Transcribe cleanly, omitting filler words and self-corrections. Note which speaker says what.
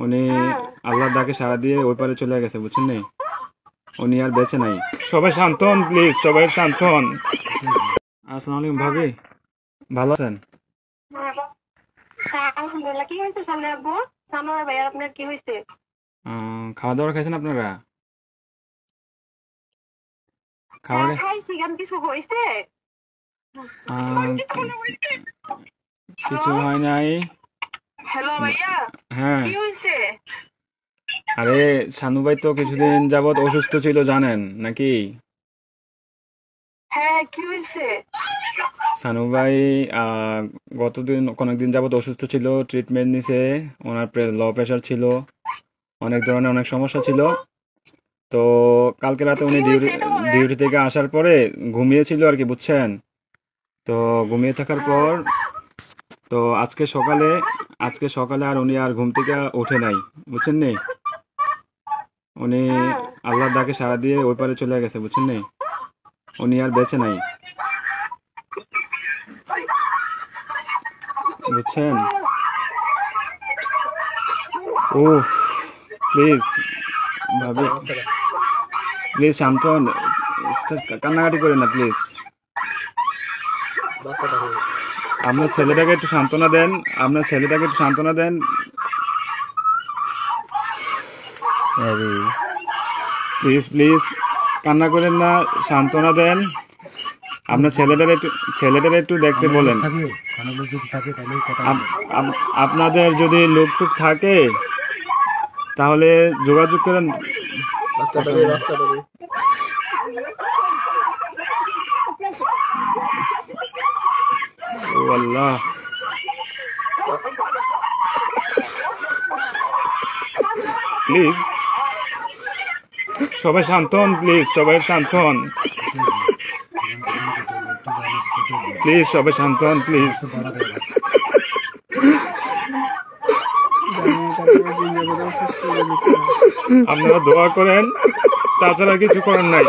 Speaker 1: উনি আল্লাহর ডাকে সাড়া দিয়ে ওই পারে চলে গেছে, বুঝছেন নি? উনি আর বেঁচে নাই। সবাই শান্ত হন প্লিজ, সবাই শান্ত হন। আসসালামু আলাইকুম ভাবি, ভালো আছেন?
Speaker 2: আলহামদুলিল্লাহ। কি হয়েছে সামনে আব্বু? সানোয়ার ভাই আপনার কি হয়েছে?
Speaker 1: খাওয়া দাওয়া খাইছেন আপনারা?
Speaker 2: হ্যাঁ
Speaker 1: খাবারে
Speaker 2: খাইছি, কেন কিছু হয়েছে?
Speaker 1: কিছু
Speaker 2: হ্যালো,
Speaker 1: হয় নাই।
Speaker 2: হ্যালো ভাইয়া,
Speaker 1: হ্যাঁ,
Speaker 2: কি হয়েছে?
Speaker 1: আরে শানু ভাই তো কিছুদিন যাবৎ অসুস্থ ছিল, জানেন নাকি?
Speaker 2: হ্যাঁ কি হয়েছে?
Speaker 1: শানু ভাই অনেকদিন যাবৎ অসুস্থ ছিল, ট্রিটমেন্ট নিছে। ওনার লো প্রেশার ছিল, অনেক ধরনের অনেক সমস্যা ছিল। তো কালকে রাতে
Speaker 2: কি
Speaker 1: উনি
Speaker 2: হয়েছে এটা বলেন।
Speaker 1: ডিউটি থেকে আসার পরে ঘুমিয়েছিল আর কি, বুঝছেন? তো ঘুমিয়ে থাকার
Speaker 2: হ্যাঁ,
Speaker 1: পর তো আজকে সকালে আর উনি আর ঘুম থেকে ওঠে নাই, বুঝছেন নি? উনি
Speaker 2: হ্যাঁ,
Speaker 1: আল্লাহর ডাকে সাড়া দিয়ে ওই পারে চলে গেছে, বুঝছেন নি? উনি আর বেঁচে নাই, বুঝছেন? ও প্লিজ ভাবি, প্লিজ শান্ত হন, কান্নাকাটি করেন না প্লিজ। আপনার ছেলেটাকে একটু সান্ত্বনা দেন, আপনার ছেলেটাকে একটু সান্ত্বনা দেন। আরে প্লিজ প্লিজ কান্না করেন না, সান্ত্বনা দেন। আপনার ছেলেটারে একটু দেখতে বলেন। আপনাদের যদি লোক টুক থাকে তাহলে যোগাযোগ করেন। ও আল্লাহ, প্লিজ সবাই শান্ত হন, প্লিজ সবাই শান্ত হন, প্লিজ সবাই শান্ত হন প্লিজ। আপনারা দোয়া করেন, তাছাড়া কিছু করার নাই।